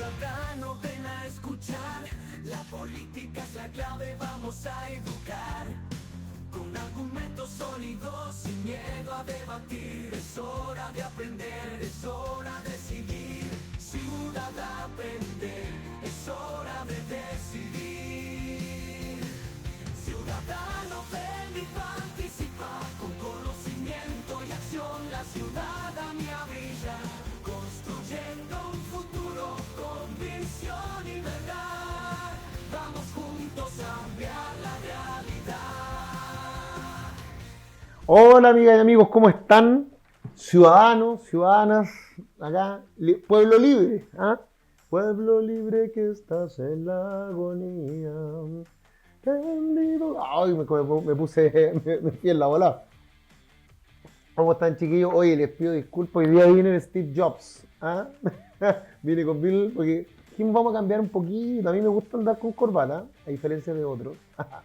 Ciudadano, ven a escuchar, la política es la clave, vamos a educar. Con argumentos sólidos, sin miedo a debatir, es hora de aprender, es hora de decidir. Ciudad aprender, es hora de decidir. Ciudadano, ven y participa, con conocimiento y acción la ciudadanía brilla, construyendo un futuro con visión y verdad. Vamos juntos a cambiar la realidad. Hola amigas y amigos, ¿cómo están? Ciudadanos, ciudadanas, acá, pueblo libre, ¿ah? Pueblo libre que estás en la agonía. Tendido. Ay, me puse, me fui en la bola. ¿Cómo están, chiquillos? Oye, les pido disculpas, hoy día vine en Steve Jobs, ¿ah? Vine con Bill, porque vamos a cambiar un poquito. A mí me gusta andar con corbata, a diferencia de otros.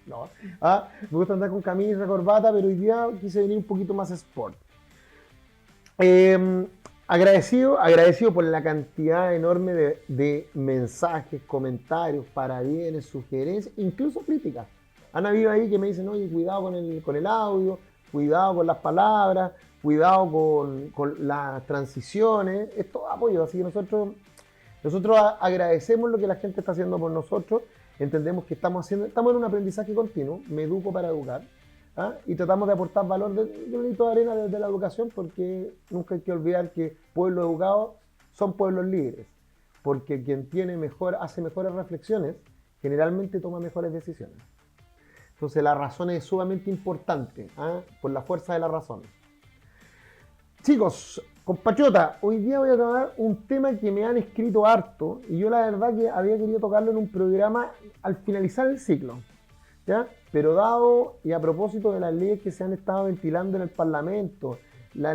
No. Me gusta andar con camisa, corbata, pero hoy día quise venir un poquito más sport. Agradecido por la cantidad enorme de mensajes, comentarios, parabienes, sugerencias, incluso críticas. Han habido ahí que me dicen, oye, cuidado con el audio, cuidado con las palabras, cuidado con las transiciones. Es todo apoyo, así que nosotros agradecemos lo que la gente está haciendo por nosotros. Entendemos que estamos en un aprendizaje continuo, me educo para educar. Y tratamos de aportar valor de granito de arena desde la educación, porque nunca hay que olvidar que pueblos educados son pueblos libres, porque quien hace mejores reflexiones generalmente toma mejores decisiones. Entonces la razón es sumamente importante, por la fuerza de la razón. Chicos, compatriotas, hoy día voy a tomar un tema que me han escrito harto y yo la verdad que había querido tocarlo en un programa al finalizar el ciclo, ¿ya? Pero dado y a propósito de las leyes que se han estado ventilando en el Parlamento, la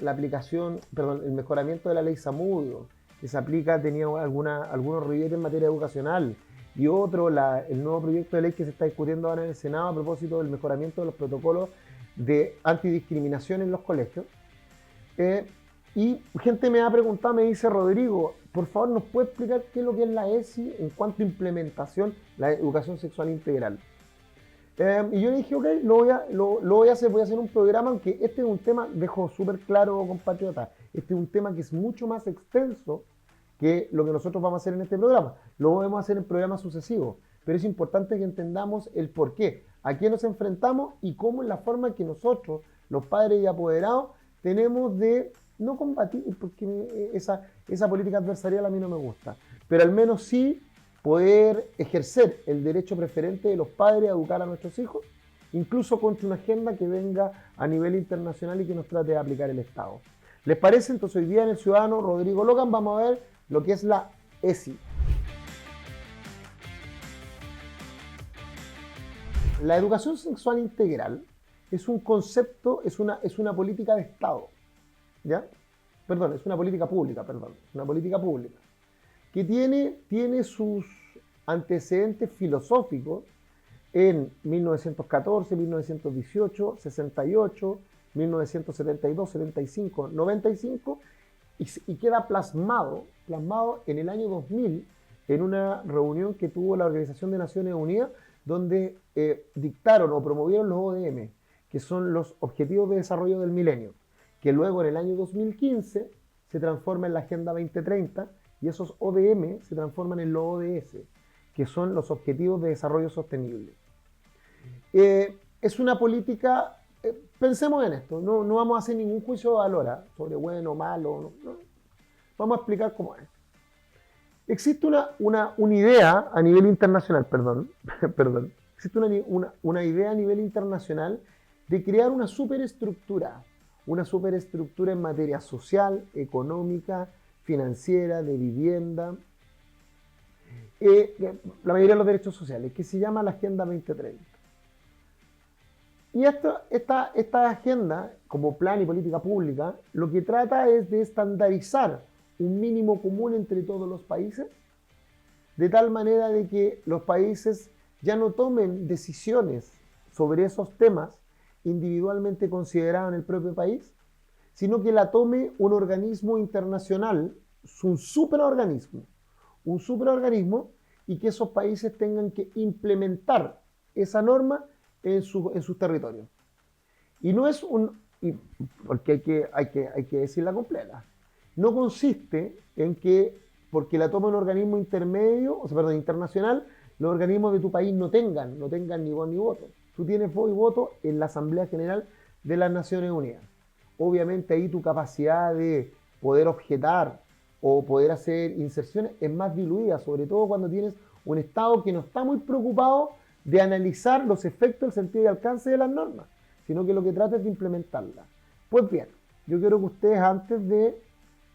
aplicación, perdón, el mejoramiento de la ley Zamudio, que se aplica, tenía algunos ribetes en materia educacional, y otro, el nuevo proyecto de ley que se está discutiendo ahora en el Senado a propósito del mejoramiento de los protocolos de antidiscriminación en los colegios. Y gente me ha preguntado, me dice, Rodrigo, por favor, ¿nos puede explicar qué es lo que es la ESI en cuanto a implementación, la educación sexual integral? Y yo le dije, ok, lo voy a hacer un programa, aunque este es un tema, dejo súper claro, compatriotas, este es un tema que es mucho más extenso que lo que nosotros vamos a hacer en este programa. Lo vamos a hacer en programas sucesivos, pero es importante que entendamos el por qué, a qué nos enfrentamos y cómo es la forma que nosotros, los padres y apoderados, tenemos de no combatir, porque esa política adversarial a mí no me gusta, pero al menos sí poder ejercer el derecho preferente de los padres a educar a nuestros hijos, incluso contra una agenda que venga a nivel internacional y que nos trate de aplicar el Estado. ¿Les parece? Entonces hoy día en el Ciudadano Rodrigo Logan vamos a ver lo que es la ESI. La educación sexual integral es un concepto, es una política de Estado, ¿ya? Perdón, es una política pública, que tiene sus antecedentes filosóficos en 1914, 1918, 68, 1972, 75, 95 y queda plasmado en el año 2000 en una reunión que tuvo la Organización de Naciones Unidas donde dictaron o promovieron los ODM, que son los Objetivos de Desarrollo del Milenio, que luego en el año 2015 se transforma en la Agenda 2030 y esos ODM se transforman en los ODS, que son los Objetivos de Desarrollo Sostenible. Es una política, pensemos en esto, no vamos a hacer ningún juicio de valor sobre bueno o malo, no. Vamos a explicar cómo es. Existe una idea a nivel internacional, existe una idea a nivel internacional de crear una superestructura en materia social, económica, financiera, de vivienda, la mayoría de los derechos sociales, que se llama la Agenda 2030. Y esta agenda, como plan y política pública, lo que trata es de estandarizar un mínimo común entre todos los países, de tal manera de que los países ya no tomen decisiones sobre esos temas individualmente considerados en el propio país, sino que la tome un organismo internacional, un superorganismo, un superorganismo y que esos países tengan que implementar esa norma en sus territorios. Y no es porque hay que decirla completa, no consiste en que, porque la toma un organismo intermedio, o sea, perdón, internacional, los organismos de tu país no tengan ni voz ni voto. Tú tienes voz y voto en la Asamblea General de las Naciones Unidas. Obviamente ahí tu capacidad de poder objetar o poder hacer inserciones es más diluida, sobre todo cuando tienes un Estado que no está muy preocupado de analizar los efectos, el sentido y alcance de las normas, sino que lo que trata es de implementarlas. Pues bien, yo quiero que ustedes antes de,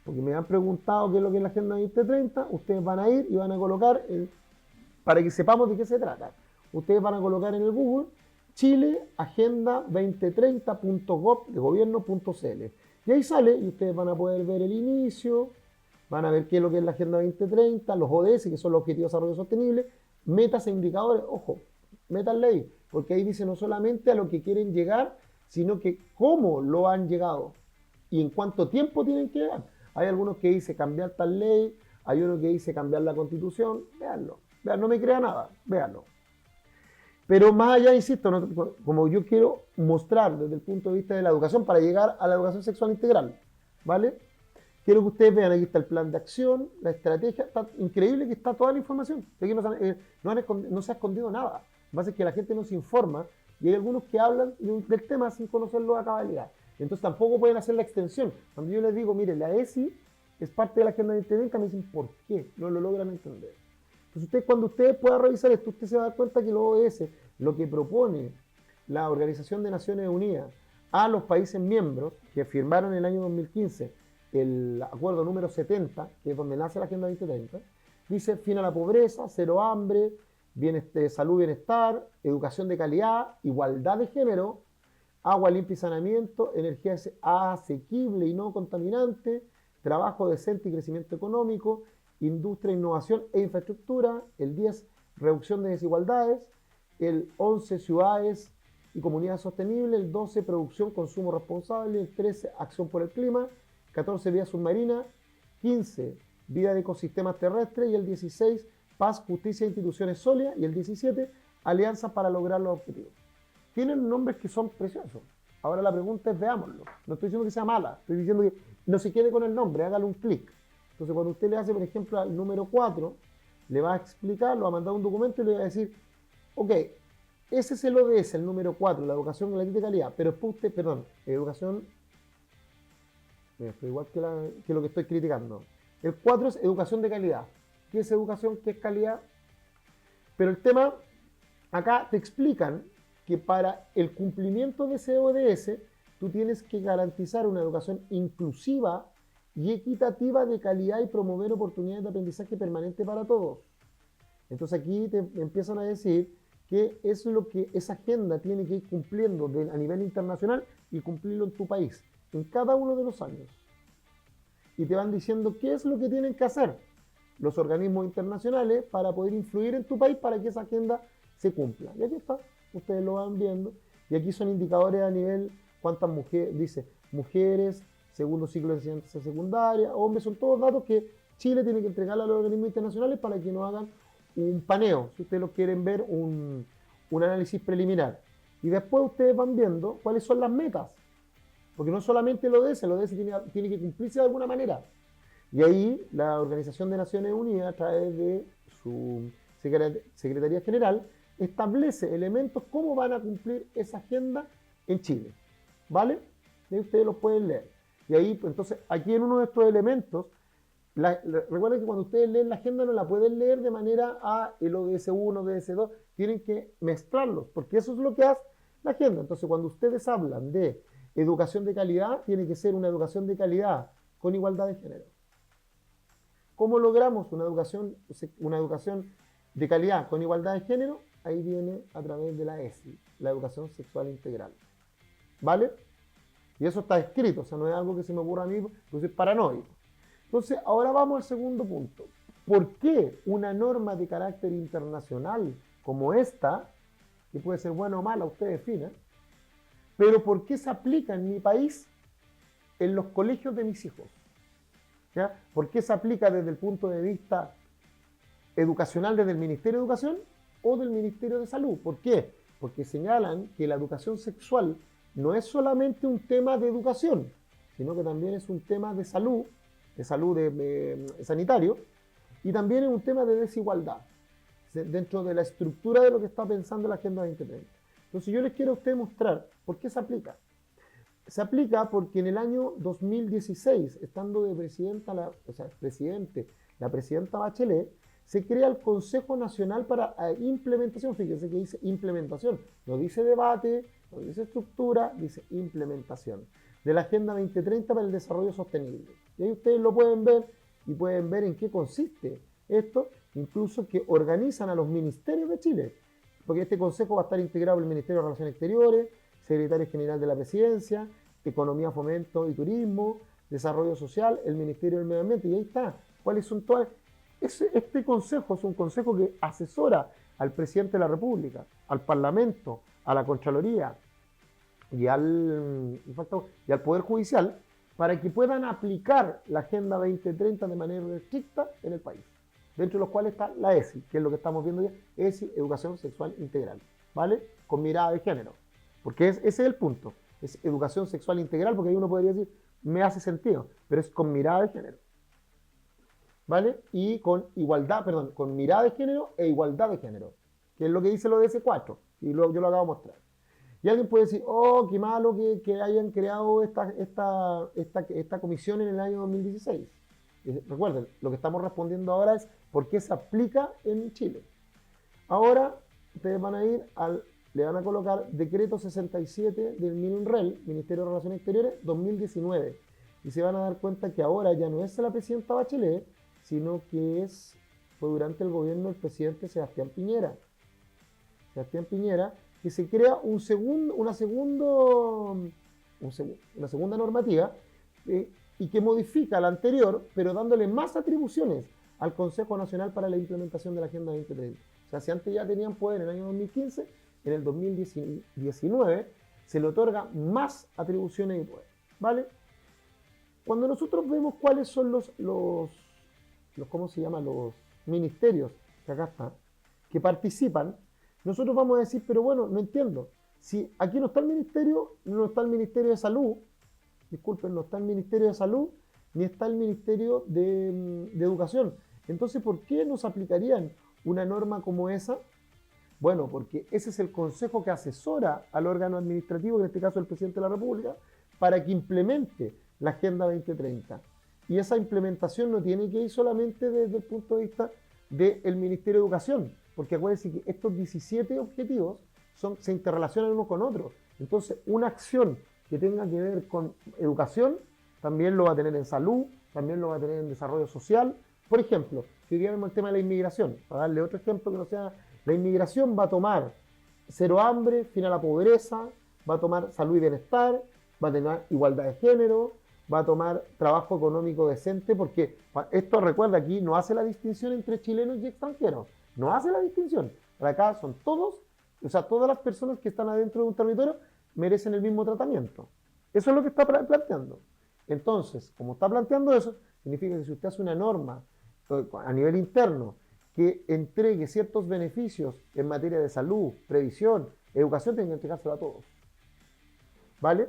porque me han preguntado qué es lo que es la Agenda 2030, ustedes van a ir y van a colocar, para que sepamos de qué se trata, ustedes van a colocar en el Google Chile Agenda 2030.gov de gobierno.cl y ahí sale y ustedes van a poder ver el inicio, van a ver qué es lo que es la Agenda 2030, los ODS, que son los Objetivos de Desarrollo Sostenible, metas e indicadores, ojo, métanle ahí, porque ahí dice no solamente a lo que quieren llegar, sino que cómo lo han llegado y en cuánto tiempo tienen que llegar. Hay algunos que dice cambiar tal ley, hay uno que dice cambiar la Constitución, véanlo, no me crea nada, véanlo. Pero más allá, insisto, como yo quiero mostrar desde el punto de vista de la educación para llegar a la educación sexual integral, ¿vale? Quiero que ustedes vean, aquí está el plan de acción, la estrategia, está increíble que está toda la información. Aquí no se ha escondido nada. Lo que pasa es que la gente no se informa y hay algunos que hablan del tema sin conocerlo a cabalidad. Entonces tampoco pueden hacer la extensión. Cuando yo les digo, mire, la ESI es parte de la Agenda 2030, me dicen, ¿por qué? No lo logran entender. Entonces cuando ustedes puedan revisar esto, usted se va a dar cuenta que los ODS, lo que propone la Organización de Naciones Unidas a los países miembros que firmaron en el año 2015 el acuerdo número 70, que es donde nace la Agenda 2030, dice fin a la pobreza, cero hambre, salud y bienestar, educación de calidad, igualdad de género, agua limpia y saneamiento, energía asequible y no contaminante, trabajo decente y crecimiento económico, industria, innovación e infraestructura, el 10, reducción de desigualdades, el 11, ciudades y comunidades sostenibles, el 12, producción, consumo responsable, el 13, acción por el clima, 14, vida submarina, 15, vida de ecosistemas terrestres y el 16, paz, justicia e instituciones sólidas y el 17, alianzas para lograr los objetivos. Tienen nombres que son preciosos. Ahora la pregunta es, veámoslo. No estoy diciendo que sea mala, estoy diciendo que no se quede con el nombre, hágale un clic. Entonces cuando usted le hace, por ejemplo, al número 4, le va a explicar, lo va a mandar un documento y le va a decir, ok, ese es el ODS, el número 4, la educación gratuita de calidad, pero después usted, perdón, educación, igual que lo que estoy criticando. El 4 es educación de calidad. ¿Qué es educación? ¿Qué es calidad? Pero el tema, acá te explican que para el cumplimiento de ese ODS, tú tienes que garantizar una educación inclusiva y equitativa de calidad y promover oportunidades de aprendizaje permanente para todos. Entonces aquí te empiezan a decir que es lo que esa agenda tiene que ir cumpliendo a nivel internacional y cumplirlo en tu país, en cada uno de los años. Y te van diciendo qué es lo que tienen que hacer los organismos internacionales para poder influir en tu país para que esa agenda se cumpla. Y aquí está, ustedes lo van viendo. Y aquí son indicadores a nivel, cuántas mujeres, dice, mujeres, segundo ciclo de enseñanza secundaria, hombres, son todos datos que Chile tiene que entregarle a los organismos internacionales para que nos hagan un paneo, si ustedes lo quieren ver, un análisis preliminar. Y después ustedes van viendo cuáles son las metas. Porque no solamente el ODS tiene que cumplirse de alguna manera. Y ahí la Organización de Naciones Unidas, a través de su Secretaría General, establece elementos cómo van a cumplir esa agenda en Chile. ¿Vale? Y ustedes los pueden leer. Y ahí, pues, entonces, aquí en uno de estos elementos, recuerden que cuando ustedes leen la agenda no la pueden leer de manera el ODS 1, ODS 2, tienen que mezclarlos, porque eso es lo que hace la agenda. Entonces, cuando ustedes hablan de educación de calidad, tiene que ser una educación de calidad con igualdad de género. ¿Cómo logramos una educación de calidad con igualdad de género? Ahí viene a través de la ESI, la educación sexual integral. ¿Vale? Y eso está escrito, o sea, no es algo que se me ocurra a mí, yo soy paranoico. Entonces, ahora vamos al segundo punto. ¿Por qué una norma de carácter internacional como esta, que puede ser buena o mala, usted defina, pero por qué se aplica en mi país en los colegios de mis hijos? ¿Ya? ¿Por qué se aplica desde el punto de vista educacional desde el Ministerio de Educación o del Ministerio de Salud. ¿Por qué? Porque señalan que la educación sexual no es solamente un tema de educación, sino que también es un tema de salud sanitario, y también es un tema de desigualdad dentro de la estructura de lo que está pensando la Agenda 2030. Entonces yo les quiero a ustedes mostrar por qué se aplica. Se aplica porque en el año 2016, estando de presidenta, la presidenta Bachelet, se crea el Consejo Nacional para Implementación. Fíjense que dice implementación, no dice debate, no dice estructura, dice implementación de la Agenda 2030 para el Desarrollo Sostenible. Y ahí ustedes lo pueden ver y pueden ver en qué consiste esto, incluso que organizan a los ministerios de Chile, porque este consejo va a estar integrado por el Ministerio de Relaciones Exteriores, Secretario General de la Presidencia, Economía, Fomento y Turismo, Desarrollo Social, el Ministerio del Medio Ambiente, y ahí está. ¿Cuáles son todas? Este consejo es un consejo que asesora al presidente de la República, al Parlamento, a la Contraloría y al Poder Judicial para que puedan aplicar la Agenda 2030 de manera estricta en el país. Dentro de los cuales está la ESI, que es lo que estamos viendo ya, ESI, Educación Sexual Integral, ¿vale? Con mirada de género, porque ese es el punto, es educación sexual integral, porque ahí uno podría decir, me hace sentido, pero es con mirada de género. ¿Vale? Y con con mirada de género e igualdad de género, que es lo que dice lo de S4, y yo lo acabo de mostrar. Y alguien puede decir, oh, qué malo que hayan creado esta comisión en el año 2016. Recuerden, lo que estamos respondiendo ahora es por qué se aplica en Chile. Ahora, ustedes van a le van a colocar decreto 67 del MINREL, Ministerio de Relaciones Exteriores, 2019. Y se van a dar cuenta que ahora ya no es la presidenta Bachelet, sino que fue durante el gobierno del presidente Sebastián Piñera. Que se crea una segunda normativa y que modifica la anterior, pero dándole más atribuciones al Consejo Nacional para la Implementación de la Agenda 2030. O sea, si antes ya tenían poder en el año 2015, en el 2019 se le otorga más atribuciones y poder, ¿vale? Cuando nosotros vemos cuáles son los ministerios que acá están, que participan, nosotros vamos a decir, pero bueno, no entiendo. Si aquí no está el Ministerio de Salud, disculpen, no está el Ministerio de Salud, ni está el Ministerio de Educación. Entonces, ¿por qué nos aplicarían una norma como esa? Bueno, porque ese es el consejo que asesora al órgano administrativo, en este caso el presidente de la República, para que implemente la Agenda 2030. Y esa implementación no tiene que ir solamente desde el punto de vista del Ministerio de Educación, porque acuérdense que estos 17 objetivos se interrelacionan uno con otro. Entonces, una acción que tenga que ver con educación también lo va a tener en salud, también lo va a tener en desarrollo social. Por ejemplo, si hoy día vemos el tema de la inmigración, para darle otro ejemplo que no sea, la inmigración va a tomar cero hambre, fin a la pobreza, va a tomar salud y bienestar, va a tener igualdad de género, va a tomar trabajo económico decente, porque esto, recuerda, aquí no hace la distinción entre chilenos y extranjeros, no hace la distinción. Para acá son todos, o sea, todas las personas que están adentro de un territorio merecen el mismo tratamiento. Eso es lo que está planteando. Entonces, como está planteando eso, significa que si usted hace una norma a nivel interno que entregue ciertos beneficios en materia de salud, previsión, educación, tiene que entregárselo a todos. ¿Vale?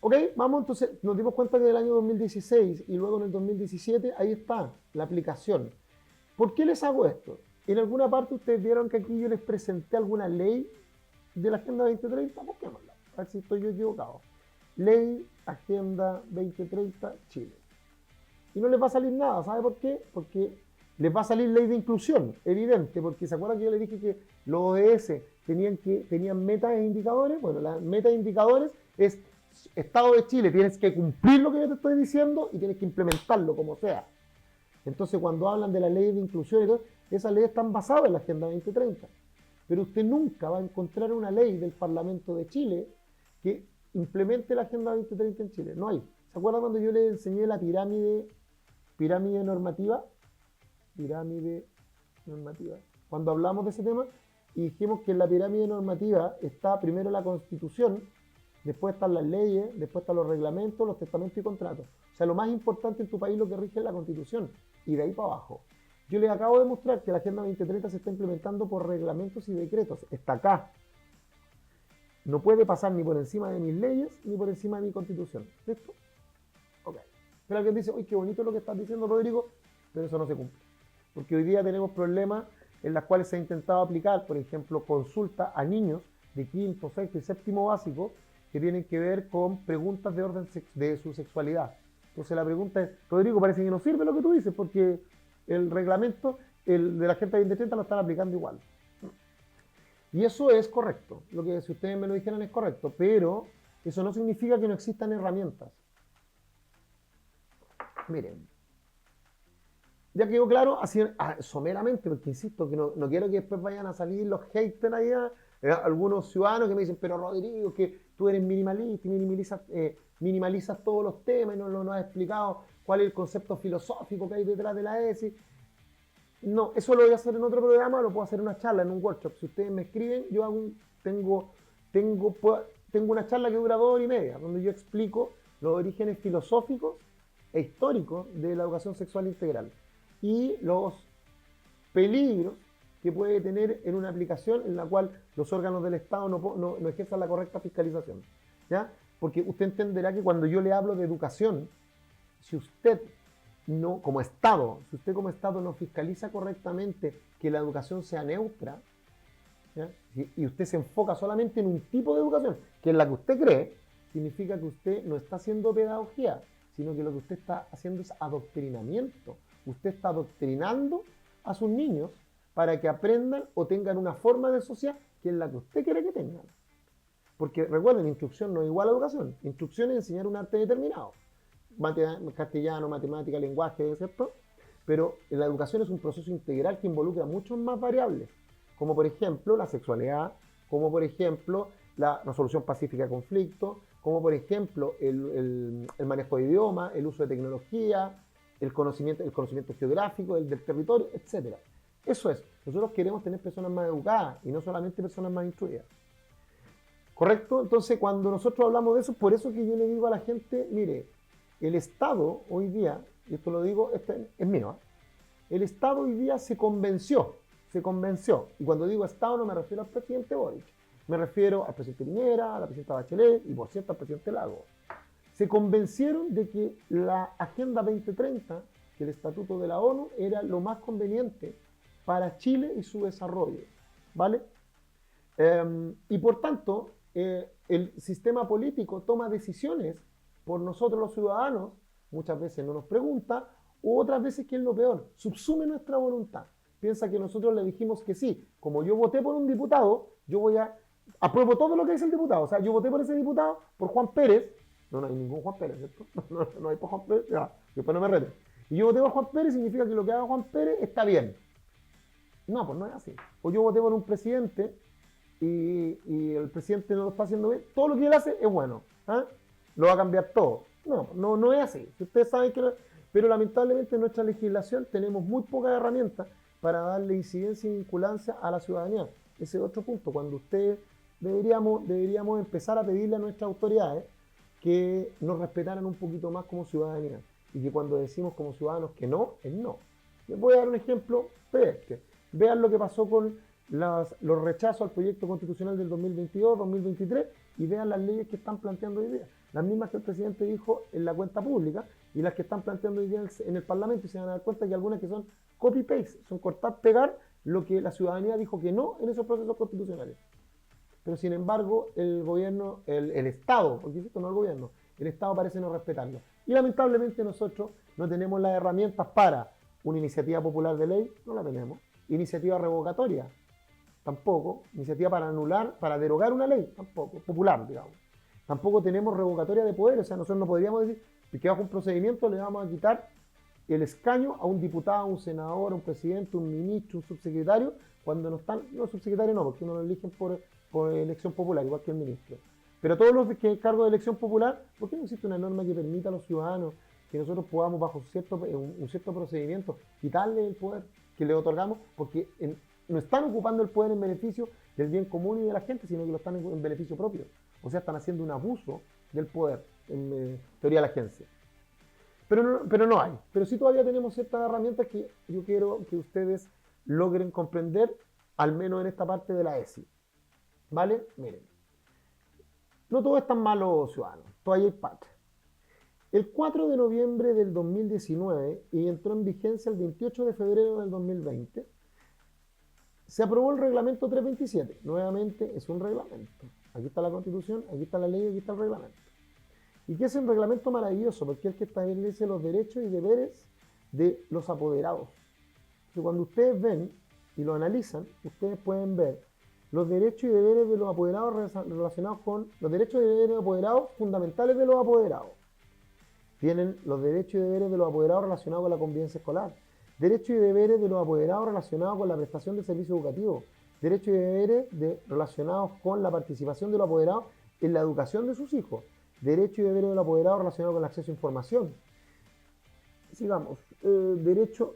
Ok, vamos, entonces nos dimos cuenta que en el año 2016 y luego en el 2017, ahí está la aplicación. ¿Por qué les hago esto? En alguna parte ustedes vieron que aquí yo les presenté alguna ley de la Agenda 2030, busquémosla, a ver si estoy yo equivocado. Ley Agenda 2030 Chile. Y no les va a salir nada, ¿sabe por qué? Porque les va a salir ley de inclusión, evidente, porque se acuerdan que yo les dije que los ODS tenían metas e indicadores. Bueno, las metas e indicadores es Estado de Chile, tienes que cumplir lo que yo te estoy diciendo y tienes que implementarlo como sea. Entonces, cuando hablan de la ley de inclusión y todo, esas leyes están basadas en la Agenda 2030. Pero usted nunca va a encontrar una ley del Parlamento de Chile que implemente la Agenda 2030 en Chile. No hay. ¿Se acuerdan cuando yo les enseñé la pirámide normativa? Pirámide normativa. Cuando hablamos de ese tema y dijimos que en la pirámide normativa está primero la Constitución, después están las leyes, después están los reglamentos, los testamentos y contratos. O sea, lo más importante en tu país lo que rige es la Constitución, y de ahí para abajo. Yo les acabo de mostrar que la Agenda 2030 se está implementando por reglamentos y decretos. Está acá. No puede pasar ni por encima de mis leyes ni por encima de mi constitución. ¿Listo? Ok. Pero alguien dice, uy, qué bonito lo que estás diciendo, Rodrigo, pero eso no se cumple. Porque hoy día tenemos problemas en los cuales se ha intentado aplicar, por ejemplo, consulta a niños de quinto, sexto y séptimo básico que tienen que ver con preguntas de orden de su sexualidad. Entonces la pregunta es, Rodrigo, parece que no sirve lo que tú dices porque el reglamento de la Agenda 2030 lo están aplicando igual. Y eso es correcto. Lo que si ustedes me lo dijeran es correcto, pero eso no significa que no existan herramientas. Miren, ya quedó claro, así someramente, porque insisto, que no quiero que después vayan a salir los haters allá, algunos ciudadanos que me dicen, pero Rodrigo, que tú eres minimalista y minimalizas todos los temas y no has explicado cuál es el concepto filosófico que hay detrás de la ESI. No, eso lo voy a hacer en otro programa, lo puedo hacer en una charla, en un workshop. Si ustedes me escriben, yo tengo una charla que dura 2 horas y media, donde yo explico los orígenes filosóficos e históricos de la educación sexual integral y los peligros que puede tener en una aplicación en la cual los órganos del Estado no ejerzan la correcta fiscalización. ¿Ya? Porque usted entenderá que cuando yo le hablo de educación, si usted como Estado no fiscaliza correctamente que la educación sea neutra, ¿ya? Y usted se enfoca solamente en un tipo de educación, que es la que usted cree, significa que usted no está haciendo pedagogía, sino que lo que usted está haciendo es adoctrinamiento. Usted está adoctrinando a sus niños para que aprendan o tengan una forma de sociedad que es la que usted quiere que tengan. Porque recuerden, instrucción no es igual a educación. Instrucción es enseñar un arte determinado. Castellano, matemática, lenguaje, ¿cierto? Pero la educación es un proceso integral que involucra muchas más variables, como por ejemplo la sexualidad, como por ejemplo la resolución pacífica de conflictos, como por ejemplo el manejo de idioma, el uso de tecnología, el conocimiento geográfico, el del territorio, etc. Eso es, nosotros queremos tener personas más educadas y no solamente personas más instruidas. ¿Correcto? Entonces cuando nosotros hablamos de eso, por eso que yo le digo a la gente, mire, el Estado hoy día, y esto lo digo, este es mío, el Estado hoy día se convenció, y cuando digo Estado no me refiero al presidente Boric, me refiero al presidente Piñera, a la presidenta Bachelet y por cierto al presidente Lago. Se convencieron de que la Agenda 2030, que el Estatuto de la ONU, era lo más conveniente para Chile y su desarrollo, ¿vale? Y por tanto, el sistema político toma decisiones por nosotros los ciudadanos, muchas veces no nos pregunta, u otras veces, que es lo peor, subsume nuestra voluntad. Piensa que nosotros le dijimos que sí, como yo voté por un diputado, yo apruebo todo lo que dice el diputado. O sea, yo voté por ese diputado, por Juan Pérez, no hay ningún Juan Pérez, ¿cierto? No hay por Juan Pérez, ya, después no me reten. Y yo voté por Juan Pérez, significa que lo que haga Juan Pérez está bien. No, pues no es así. O yo voté por un presidente y el presidente no lo está haciendo bien, todo lo que él hace es bueno. ¿Eh? Lo va a cambiar todo. No es así. Ustedes saben que no, pero lamentablemente en nuestra legislación tenemos muy pocas herramientas para darle incidencia y vinculancia a la ciudadanía. Ese es otro punto. Cuando ustedes deberíamos empezar a pedirle a nuestras autoridades que nos respetaran un poquito más como ciudadanía y que cuando decimos como ciudadanos que no, es no. Les voy a dar un ejemplo pedestre. Vean lo que pasó con los rechazos al proyecto constitucional del 2022-2023 y vean las leyes que están planteando hoy día. Las mismas que el presidente dijo en la cuenta pública y las que están planteando hoy día en el Parlamento, y se van a dar cuenta que algunas que son copy-paste, son cortar-pegar lo que la ciudadanía dijo que no en esos procesos constitucionales. Pero sin embargo, el gobierno, el Estado, porque insisto, no el gobierno, el Estado parece no respetarlo. Y lamentablemente nosotros no tenemos las herramientas para una iniciativa popular de ley, no la tenemos. Iniciativa revocatoria, tampoco. Iniciativa para anular, para derogar una ley, tampoco. Popular, digamos. Tampoco tenemos revocatoria de poder, o sea, nosotros no podríamos decir que bajo un procedimiento le vamos a quitar el escaño a un diputado, a un senador, a un presidente, un ministro, un subsecretario, cuando no están, no subsecretario no, porque uno lo eligen por elección popular, igual que el ministro. Pero todos los que cargo de elección popular, ¿por qué no existe una norma que permita a los ciudadanos que nosotros podamos, bajo un cierto procedimiento, quitarle el poder que le otorgamos? Porque no están ocupando el poder en beneficio del bien común y de la gente, sino que lo están en beneficio propio. O sea, están haciendo un abuso del poder, en teoría de la agencia. pero no hay. Pero sí todavía tenemos ciertas herramientas que yo quiero que ustedes logren comprender, al menos en esta parte de la ESI. ¿Vale? Miren. No todo es tan malo, ciudadanos. Todavía hay patria. El 4 de noviembre del 2019 y entró en vigencia el 28 de febrero del 2020, se aprobó el reglamento 327. Nuevamente es un reglamento. Aquí está la Constitución, aquí está la ley, aquí está el reglamento. Y que es un reglamento maravilloso porque es el que establece los derechos y deberes de los apoderados. Entonces, cuando ustedes ven y lo analizan, ustedes pueden ver los derechos y deberes de los apoderados relacionados con los derechos y deberes de los apoderados fundamentales de los apoderados. Tienen los derechos y deberes de los apoderados relacionados con la convivencia escolar, derechos y deberes de los apoderados relacionados con la prestación de servicios educativos, derechos y deberes relacionados con la participación de los apoderados en la educación de sus hijos, derechos y deberes de los apoderados relacionados con el acceso a información. Sigamos. Derechos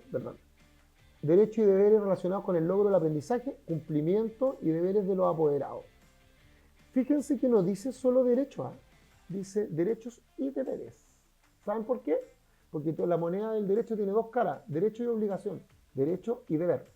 y deberes relacionados con el logro del aprendizaje, cumplimiento y deberes de los apoderados. Fíjense que no dice solo derechos, dice derechos y deberes. ¿Saben por qué? Porque la moneda del derecho tiene dos caras, derecho y obligación, derecho y deber.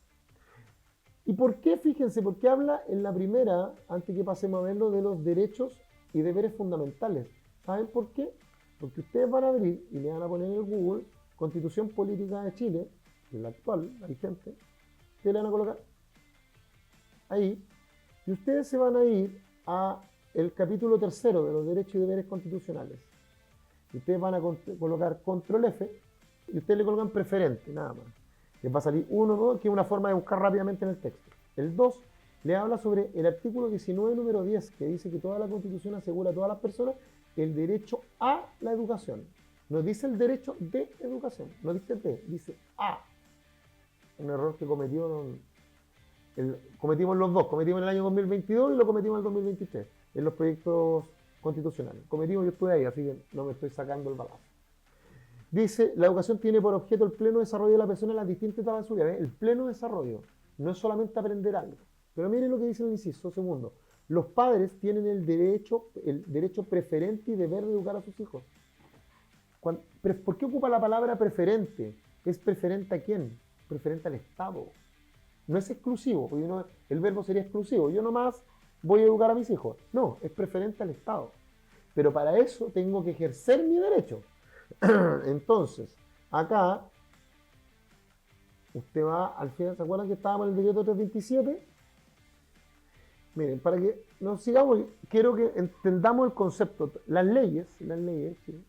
¿Y por qué? Fíjense, porque habla en la primera, antes que pasemos a verlo, de los derechos y deberes fundamentales. ¿Saben por qué? Porque ustedes van a abrir y le van a poner en el Google Constitución Política de Chile, que es la actual, la vigente, que le van a colocar ahí, y ustedes se van a ir a el capítulo 3 de los derechos y deberes constitucionales. Y ustedes van a colocar control F y ustedes le colocan preferente, nada más. Les va a salir 1, 2, que es una forma de buscar rápidamente en el texto. El 2 le habla sobre el artículo 19, número 10, que dice que toda la Constitución asegura a todas las personas el derecho a la educación. No dice el derecho de educación, no dice de, dice a. Un error que cometimos los dos, cometimos en el año 2022 y lo cometimos en el 2023, en los proyectos constitucionales. Cometimos, yo estuve ahí, así que no me estoy sacando el balazo. Dice, la educación tiene por objeto el pleno desarrollo de la persona en las distintas etapas de su vida. ¿Ves? El pleno desarrollo, no es solamente aprender algo. Pero miren lo que dice el inciso segundo. Los padres tienen el derecho preferente y deber de educar a sus hijos. ¿Por qué ocupa la palabra preferente? ¿Es preferente a quién? Preferente al Estado. No es exclusivo, porque el verbo sería exclusivo. Yo nomás voy a educar a mis hijos. No, es preferente al Estado. Pero para eso tengo que ejercer mi derecho. Entonces, acá, usted va al final, ¿se acuerdan que estábamos en el decreto 327? Miren, para que nos sigamos, quiero que entendamos el concepto. Las leyes, ¿sí?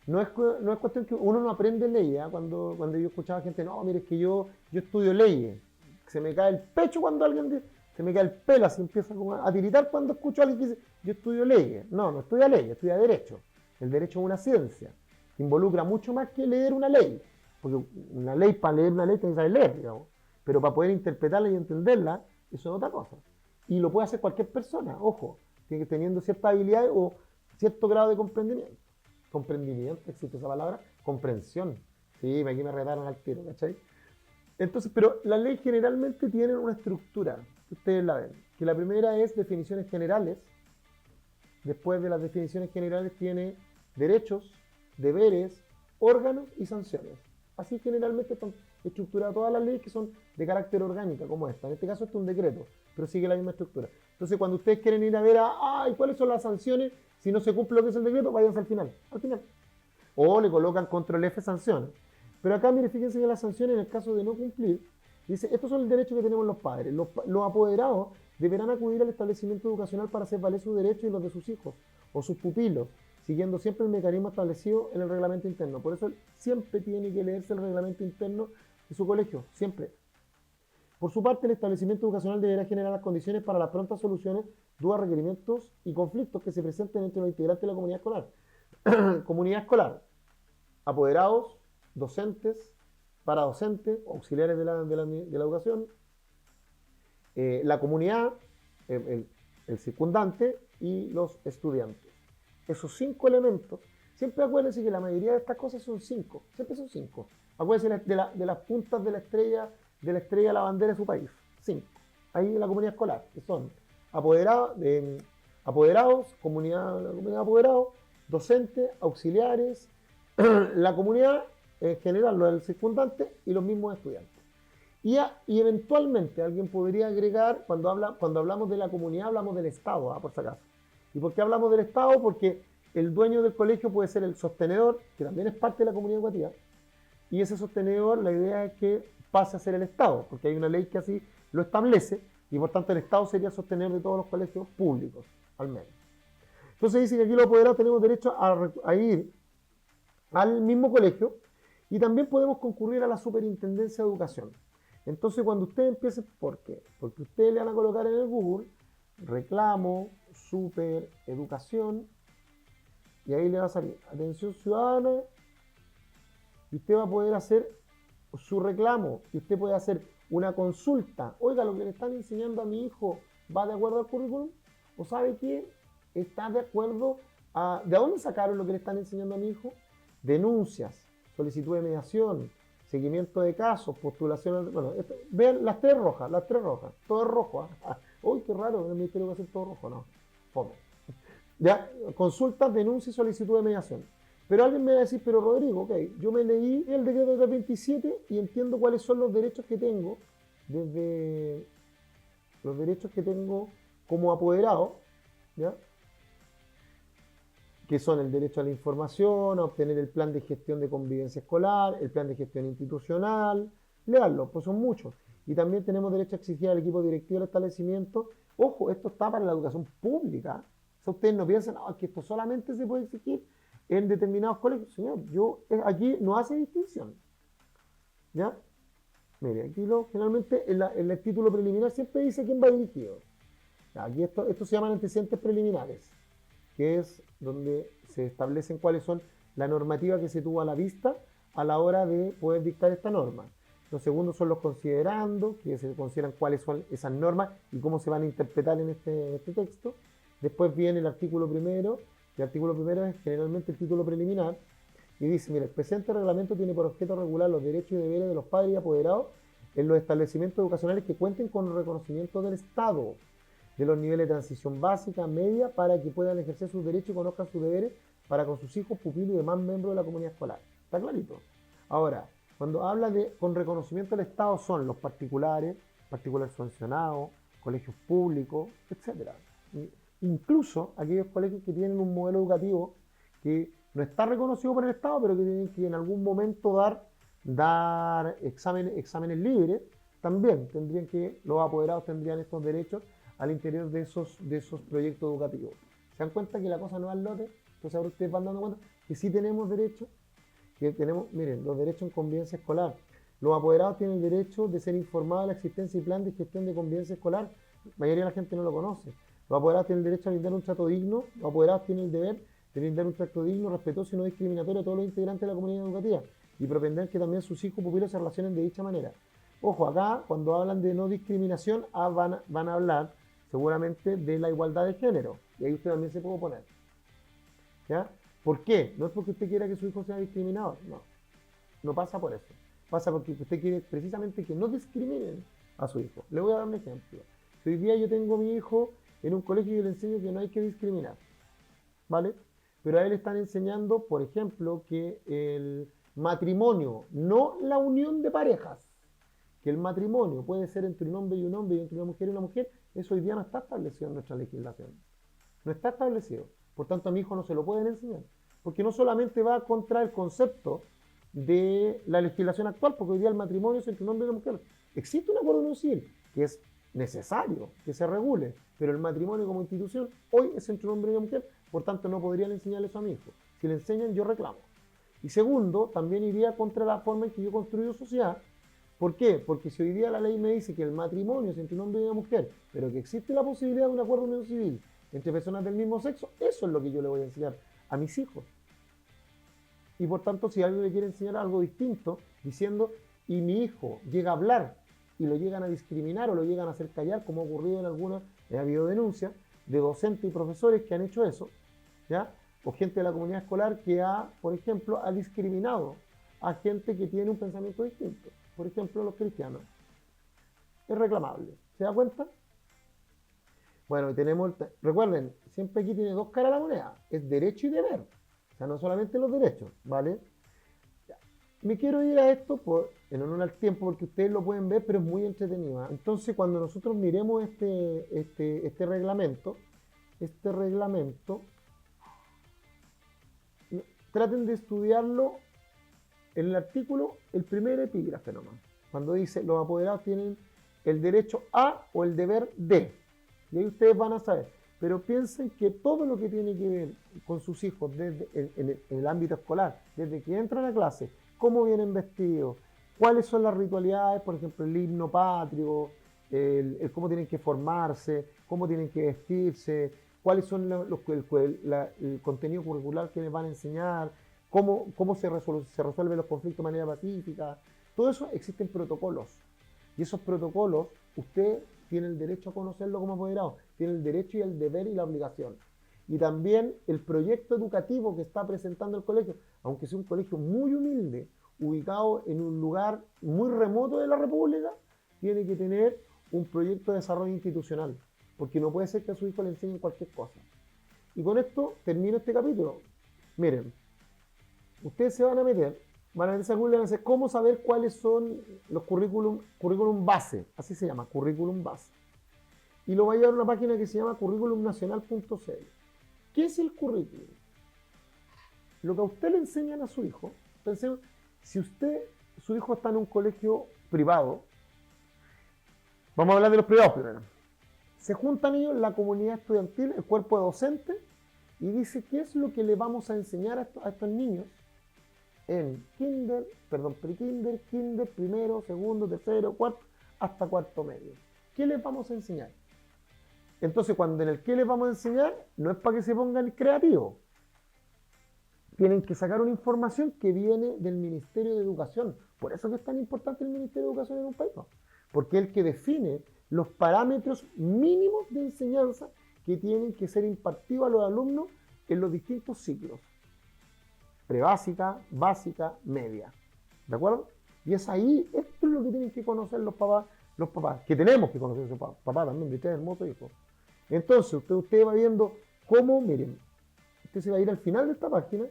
No es cuestión que uno no aprende leyes. ¿Eh? Cuando yo escuchaba gente, no, mire, es que yo estudio leyes. Se me cae el pecho cuando alguien dice, se me cae el pelo, así empieza a tiritar cuando escucho a alguien que dice, yo estudio leyes. No estudia leyes, estudia derecho. El derecho es una ciencia que involucra mucho más que leer una ley. Porque una ley, para leer una ley, tienes que saber leer, digamos. Pero para poder interpretarla y entenderla, eso es otra cosa. Y lo puede hacer cualquier persona, ojo, teniendo cierta habilidad o cierto grado de comprendimiento. Comprendimiento, existe esa palabra, comprensión. Sí, aquí me retaron al tiro, ¿cachai? Entonces, pero las leyes generalmente tienen una estructura, que ustedes la ven, que la primera es definiciones generales, después de las definiciones generales tiene derechos, deberes, órganos y sanciones. Así generalmente están estructuradas todas las leyes que son de carácter orgánica, como esta. En este caso este es un decreto, pero sigue la misma estructura. Entonces cuando ustedes quieren ir a ver cuáles son las sanciones, si no se cumple lo que es el decreto, váyanse al final. O le colocan control F sanciones. Pero acá, mire, fíjense que las sanciones en el caso de no cumplir, dice, estos son los derechos que tenemos los padres. Los apoderados deberán acudir al establecimiento educacional para hacer valer sus derechos y los de sus hijos o sus pupilos, siguiendo siempre el mecanismo establecido en el reglamento interno. Por eso siempre tiene que leerse el reglamento interno de su colegio, siempre. Por su parte, el establecimiento educacional deberá generar las condiciones para las prontas soluciones, dudas, requerimientos y conflictos que se presenten entre los integrantes de la comunidad escolar. Comunidad escolar, apoderados, docentes, paradocentes, auxiliares de la educación, la comunidad, el circundante y los estudiantes. Esos 5 elementos, siempre acuérdense que la mayoría de estas cosas son 5, siempre son 5. Acuérdense de las puntas de la estrella de la bandera de su país, 5. Ahí en la comunidad escolar, que son apoderados, comunidad de apoderados, docentes, auxiliares, la comunidad en general, los circundantes y los mismos estudiantes. Y eventualmente alguien podría agregar, cuando hablamos de la comunidad, hablamos del Estado, por si acaso. ¿Y por qué hablamos del Estado? Porque el dueño del colegio puede ser el sostenedor, que también es parte de la comunidad educativa, y ese sostenedor, la idea es que pase a ser el Estado, porque hay una ley que así lo establece, y por tanto el Estado sería el sostenedor de todos los colegios públicos, al menos. Entonces dice que aquí los apoderados tenemos derecho a ir al mismo colegio y también podemos concurrir a la superintendencia de educación. Entonces cuando ustedes empiecen, ¿por qué? Porque ustedes le van a colocar en el Google reclamo, super, educación, y ahí le va a salir atención ciudadana, y usted va a poder hacer su reclamo, y usted puede hacer una consulta. Oiga, lo que le están enseñando a mi hijo va de acuerdo al currículum, o sabe qué, está de acuerdo a... ¿De dónde sacaron lo que le están enseñando a mi hijo? Denuncias, solicitud de mediación, seguimiento de casos, postulación. Bueno, vean las tres rojas, todo es rojo. Uy, qué raro, en el Ministerio de Educación todo rojo, no, fome. Ya, consultas, denuncias y solicitud de mediación. Pero alguien me va a decir, pero Rodrigo, ok, yo me leí el decreto 327 y entiendo cuáles son los derechos que tengo, desde los derechos que tengo como apoderado, ¿ya? Que son el derecho a la información, a obtener el plan de gestión de convivencia escolar, el plan de gestión institucional, leanlo, pues son muchos. Y también tenemos derecho a exigir al equipo directivo del establecimiento. Ojo, esto está para la educación pública. O sea, ustedes no piensan, que esto solamente se puede exigir en determinados colegios. Señor, aquí no hace distinción. ¿Ya? Mire, aquí generalmente en el título preliminar siempre dice quién va dirigido. Aquí esto se llaman antecedentes preliminares, que es donde se establecen cuáles son la normativa que se tuvo a la vista a la hora de poder dictar esta norma. Los segundos son los considerandos, que se consideran cuáles son esas normas y cómo se van a interpretar en este texto. Después viene el artículo primero, y el artículo primero es generalmente el título preliminar, y dice, mira, el presente reglamento tiene por objeto regular los derechos y deberes de los padres y apoderados en los establecimientos educacionales que cuenten con reconocimiento del Estado, de los niveles de transición básica, media, para que puedan ejercer sus derechos y conozcan sus deberes para con sus hijos, pupilos y demás miembros de la comunidad escolar. ¿Está clarito? Ahora, cuando habla de con reconocimiento del Estado son los particulares subvencionados, colegios públicos, etc. Incluso aquellos colegios que tienen un modelo educativo que no está reconocido por el Estado, pero que tienen que en algún momento dar exámenes libres, también los apoderados tendrían estos derechos al interior de esos proyectos educativos. ¿Se dan cuenta que la cosa no es al lote? Entonces ahora ustedes van dando cuenta que sí tenemos derechos, miren, los derechos en convivencia escolar. Los apoderados tienen el derecho de ser informados de la existencia y plan de gestión de convivencia escolar. La mayoría de la gente no lo conoce. Los apoderados tienen el derecho a brindar un trato digno. Los apoderados tienen el deber de brindar un trato digno, respetuoso y no discriminatorio a todos los integrantes de la comunidad educativa y propender que también sus hijos pupilos se relacionen de dicha manera. Ojo, acá cuando hablan de no discriminación van a hablar seguramente de la igualdad de género, y ahí usted también se puede oponer. ¿Ya? ¿Por qué? No es porque usted quiera que su hijo sea discriminado, no pasa por eso. Pasa porque usted quiere precisamente que no discriminen a su hijo. Le voy a dar un ejemplo. Si hoy día yo tengo a mi hijo en un colegio y le enseño que no hay que discriminar, ¿vale? Pero a él le están enseñando, por ejemplo, que el matrimonio, no la unión de parejas, que el matrimonio puede ser entre un hombre y un hombre y entre una mujer y una mujer, eso hoy día no está establecido en nuestra legislación. No está establecido. Por tanto, a mi hijo no se lo pueden enseñar. Porque no solamente va contra el concepto de la legislación actual, porque hoy día el matrimonio es entre un hombre y una mujer. Existe un acuerdo de unión civil que es necesario que se regule, pero el matrimonio como institución hoy es entre un hombre y una mujer, por tanto no podrían enseñarle eso a mi hijo. Si le enseñan, yo reclamo. Y segundo, también iría contra la forma en que yo construyo sociedad. ¿Por qué? Porque si hoy día la ley me dice que el matrimonio es entre un hombre y una mujer, pero que existe la posibilidad de un acuerdo de unión civil entre personas del mismo sexo, eso es lo que yo le voy a enseñar a mis hijos. Y por tanto, si alguien le quiere enseñar algo distinto, diciendo, y mi hijo llega a hablar y lo llegan a discriminar o lo llegan a hacer callar, como ha ocurrido en algunas, ha habido denuncias de docentes y profesores que han hecho eso, ¿ya? O gente de la comunidad escolar que por ejemplo, ha discriminado a gente que tiene un pensamiento distinto. Por ejemplo, los cristianos. Es reclamable. ¿Se da cuenta? Bueno, y recuerden, siempre aquí tiene dos caras la moneda. Es derecho y deber. O sea, no solamente los derechos, ¿vale? Me quiero ir a esto en honor al tiempo, porque ustedes lo pueden ver, pero es muy entretenido. Entonces, cuando nosotros miremos este reglamento, traten de estudiarlo en el artículo, el primer epígrafe nomás. Cuando dice los apoderados tienen el derecho a o el deber de. Y ahí ustedes van a saber. Pero piensen que todo lo que tiene que ver con sus hijos desde en el ámbito escolar, desde que entran a clase, cómo vienen vestidos, cuáles son las ritualidades, por ejemplo, el himno patrio, cómo tienen que formarse, cómo tienen que vestirse, cuáles son el contenido curricular que les van a enseñar, cómo se resuelven los conflictos de manera pacífica. Todo eso existen protocolos. Y esos protocolos, usted tiene el derecho a conocerlo como apoderado, tiene el derecho y el deber y la obligación. Y también el proyecto educativo que está presentando el colegio, aunque sea un colegio muy humilde, ubicado en un lugar muy remoto de la República, tiene que tener un proyecto de desarrollo institucional, porque no puede ser que a su hijo le enseñen cualquier cosa. Y con esto termino este capítulo. Miren, ustedes se van a meter a Google y van a hacer cómo saber cuáles son los currículum base, así se llama, currículum base. Y lo va a llevar a una página que se llama curriculumnacional.cl. ¿Qué es el currículum? Lo que a usted le enseñan a su hijo. Pensemos, si su hijo está en un colegio privado, vamos a hablar de los privados primero. Se juntan ellos, la comunidad estudiantil, el cuerpo de docentes, y dice qué es lo que le vamos a enseñar a estos niños en pre-kinder, kinder, primero, segundo, tercero, cuarto, hasta cuarto medio. ¿Qué les vamos a enseñar? Entonces, cuando en el qué les vamos a enseñar, no es para que se pongan creativos. Tienen que sacar una información que viene del Ministerio de Educación. Por eso que es tan importante el Ministerio de Educación en un país, ¿no? Porque es el que define los parámetros mínimos de enseñanza que tienen que ser impartidos a los alumnos en los distintos ciclos. Prebásica, básica, media. ¿De acuerdo? Y es ahí, esto es lo que tienen que conocer los papás, que tenemos que conocer sus papás también, de ustedes hermosos hijos. Entonces, usted va viendo cómo, miren, usted se va a ir al final de esta página,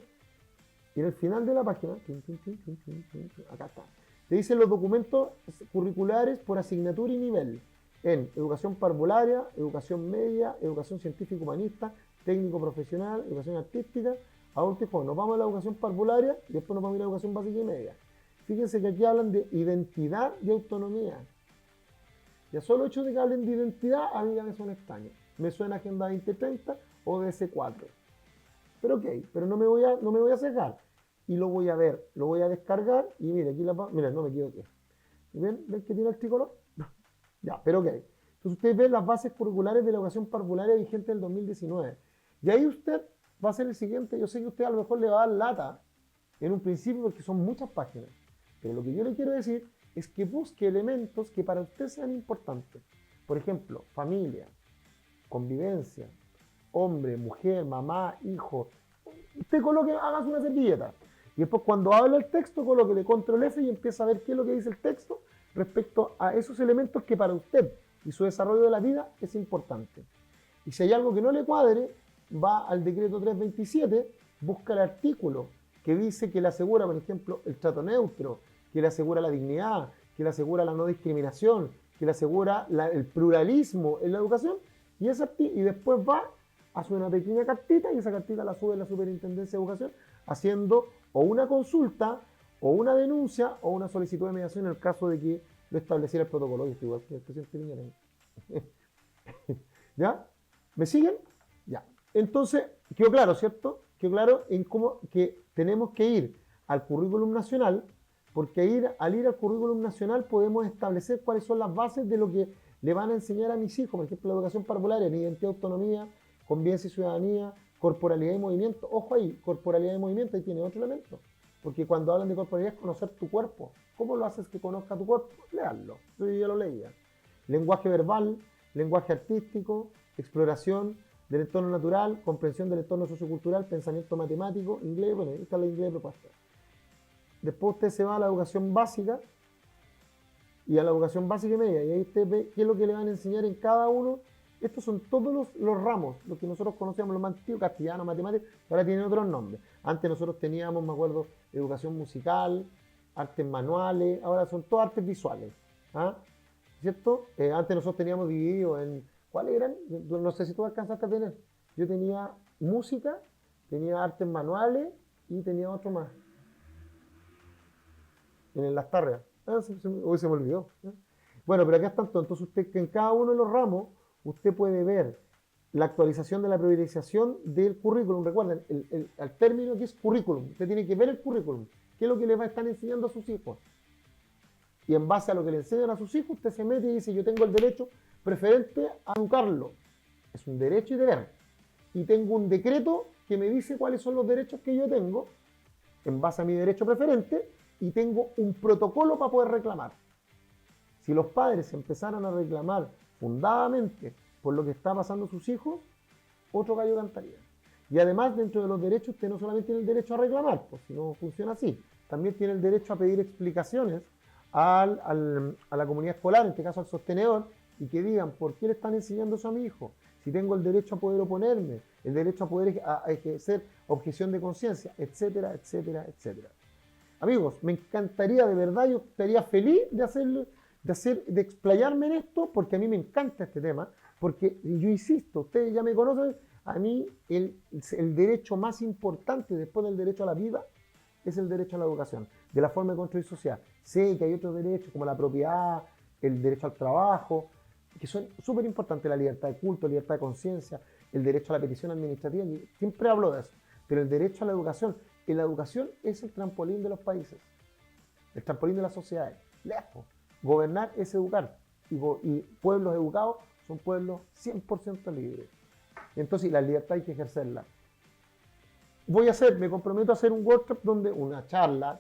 y en el final de la página, acá está, te dicen los documentos curriculares por asignatura y nivel, en educación parvularia, educación media, educación científico-humanista, técnico profesional, educación artística, adulto y joven. Nos vamos a la educación parvularia y después nos vamos a ir a la educación básica y media. Fíjense que aquí hablan de identidad y autonomía. Ya solo el hecho de que hablen de identidad a mí ya me suena extraño. Me suena Agenda 2030 o DS4. Pero ok, pero no me voy a cegar. Y lo voy a ver, lo voy a descargar y mire, aquí mira, no me equivoqué. ¿Ven que tiene el tricolor? Ya, pero ok. Entonces ustedes ven las bases curriculares de la educación parvularia vigente del 2019. Y ahí usted va a hacer el siguiente. Yo sé que usted a lo mejor le va a dar lata en un principio porque son muchas páginas. Pero lo que yo le quiero decir es que busque elementos que para usted sean importantes. Por ejemplo, familia, convivencia, hombre, mujer, mamá, hijo. Usted coloque, hágase una servilleta. Y después cuando habla el texto, colóquele control F y empieza a ver qué es lo que dice el texto respecto a esos elementos que para usted y su desarrollo de la vida es importante. Y si hay algo que no le cuadre, va al decreto 327, busca el artículo que dice que le asegura, por ejemplo, el trato neutro, que le asegura la dignidad, que le asegura la no discriminación, que le asegura el pluralismo en la educación, y después va, hace una pequeña cartita y esa cartita la sube a la Superintendencia de Educación haciendo o una consulta, o una denuncia, o una solicitud de mediación en el caso de que lo estableciera el protocolo. Yo estoy igual que el presidente Piñera. ¿Ya? ¿Me siguen? Ya. Entonces, quedó claro, ¿cierto? Quedó claro en cómo que tenemos que ir al currículum nacional, porque al ir al currículum nacional podemos establecer cuáles son las bases de lo que le van a enseñar a mis hijos, por ejemplo, la educación parvularia, en identidad y autonomía, convivencia y ciudadanía, corporalidad y movimiento. Ojo ahí, corporalidad y movimiento, ahí tiene otro elemento. Porque cuando hablan de corporalidad es conocer tu cuerpo. ¿Cómo lo haces que conozca tu cuerpo? Leanlo. Yo ya lo leía. Lenguaje verbal, lenguaje artístico, exploración del entorno natural, comprensión del entorno sociocultural, pensamiento matemático, inglés, bueno, esta es la inglés propuesta. Después usted se va a la educación básica y a la educación básica y media. Y ahí usted ve qué es lo que le van a enseñar en cada uno Estos son todos los ramos, los que nosotros conocíamos, los más antiguos, castellano, matemáticas, que ahora tienen otros nombres. Antes nosotros teníamos, me acuerdo, educación musical, artes manuales, ahora son todas artes visuales. ¿Ah? ¿Cierto? Antes nosotros teníamos dividido en, ¿cuáles eran? No sé si tú alcanzaste a tener. Yo tenía música, tenía artes manuales y tenía otro más. En las tardes. Hoy se me olvidó. Bueno, pero acá están todos. Entonces usted, que en cada uno de los ramos, usted puede ver la actualización de la priorización del currículum. Recuerden, el término que es currículum. Usted tiene que ver el currículum. ¿Qué es lo que le va a estar enseñando a sus hijos? Y en base a lo que le enseñan a sus hijos, usted se mete y dice, yo tengo el derecho preferente a educarlo. Es un derecho y deber. Y tengo un decreto que me dice cuáles son los derechos que yo tengo en base a mi derecho preferente, y tengo un protocolo para poder reclamar. Si los padres empezaran a reclamar fundadamente por lo que está pasando a sus hijos, otro gallo cantaría. Y además, dentro de los derechos, usted no solamente tiene el derecho a reclamar, pues si no funciona así, también tiene el derecho a pedir explicaciones a la comunidad escolar, en este caso al sostenedor, y que digan por qué le están enseñando eso a mi hijo. Si tengo el derecho a poder oponerme, el derecho a poder ejercer objeción de conciencia, etcétera, etcétera, etcétera. Amigos, me encantaría, de verdad, yo estaría feliz de explayarme en esto, porque a mí me encanta este tema, porque yo insisto, ustedes ya me conocen, a mí el derecho más importante después del derecho a la vida es el derecho a la educación, de la forma de construir sociedad. Sé que hay otros derechos como la propiedad, el derecho al trabajo, que son súper importantes, la libertad de culto, la libertad de conciencia, el derecho a la petición administrativa, y siempre hablo de eso, pero el derecho a la educación es el trampolín de los países, el trampolín de las sociedades, lejos. Gobernar es educar, y pueblos educados son pueblos 100% libres. Entonces la libertad hay que ejercerla. Me comprometo a hacer un workshop una charla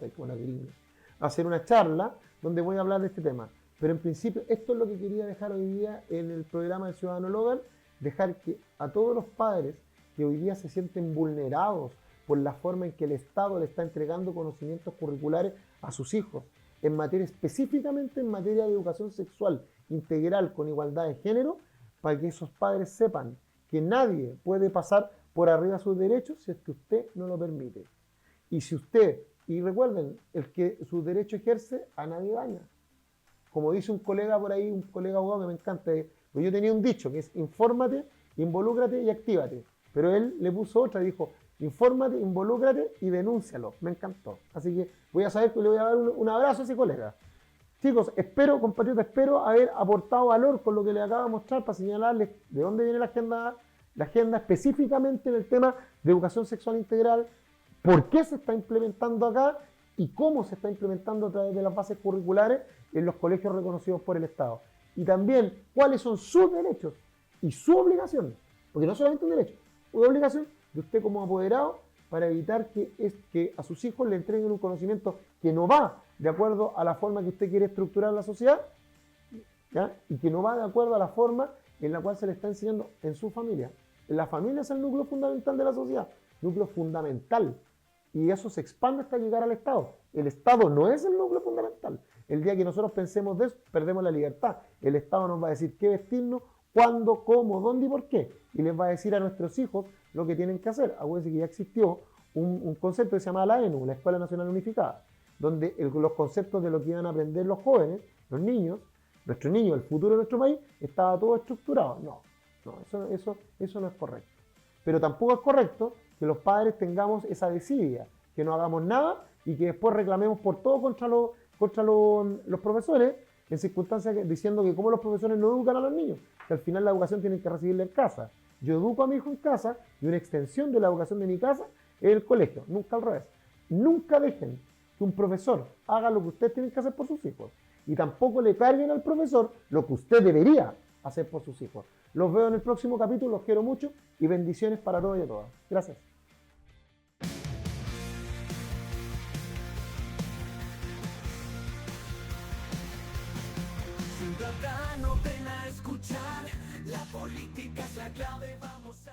donde voy a hablar de este tema. Pero en principio esto es lo que quería dejar hoy día en el programa del Ciudadano Logan, dejar que a todos los padres que hoy día se sienten vulnerados por la forma en que el Estado le está entregando conocimientos curriculares a sus hijos, específicamente en materia de educación sexual integral con igualdad de género, para que esos padres sepan que nadie puede pasar por arriba de sus derechos si es que usted no lo permite. Y recuerden, el que su derecho ejerce a nadie daña. Como dice un colega por ahí, un colega abogado que me encanta, pues yo tenía un dicho que es infórmate, involúcrate y actívate. Pero él le puso otra y dijo, infórmate, involúcrate y denúncialo. Me encantó. Así que voy a saber que le voy a dar un abrazo a ese colega. Chicos, compatriotas, espero haber aportado valor con lo que les acabo de mostrar para señalarles de dónde viene la agenda específicamente en el tema de educación sexual integral, por qué se está implementando acá y cómo se está implementando a través de las bases curriculares en los colegios reconocidos por el Estado. Y también cuáles son sus derechos y su obligación, porque no solamente un derecho, una obligación de usted como apoderado para evitar que a sus hijos le entreguen un conocimiento que no va de acuerdo a la forma que usted quiere estructurar la sociedad, ¿ya? Y que no va de acuerdo a la forma en la cual se le está enseñando en su familia. La familia es el núcleo fundamental de la sociedad, núcleo fundamental. Y eso se expande hasta llegar al Estado. El Estado no es el núcleo fundamental. El día que nosotros pensemos de eso, perdemos la libertad. El Estado nos va a decir qué vestirnos, cuándo, cómo, dónde y por qué. Y les va a decir a nuestros hijos lo que tienen que hacer. Acuérdense que ya existió un concepto que se llama la ENU, la Escuela Nacional Unificada, donde los conceptos de lo que iban a aprender los jóvenes, los niños, nuestros niños, el futuro de nuestro país, estaba todo estructurado. No, eso no es correcto. Pero tampoco es correcto que los padres tengamos esa desidia, que no hagamos nada y que después reclamemos por todo contra los profesores, en circunstancias diciendo que como los profesores no educan a los niños, que al final la educación tienen que recibirla en casa. Yo educo a mi hijo en casa y una extensión de la educación de mi casa es el colegio, nunca al revés. Nunca dejen que un profesor haga lo que ustedes tienen que hacer por sus hijos y tampoco le carguen al profesor lo que usted debería hacer por sus hijos. Los veo en el próximo capítulo, los quiero mucho y bendiciones para todos y a todas. Gracias. Ciudadano, ven a escuchar, la política es la clave, vamos a...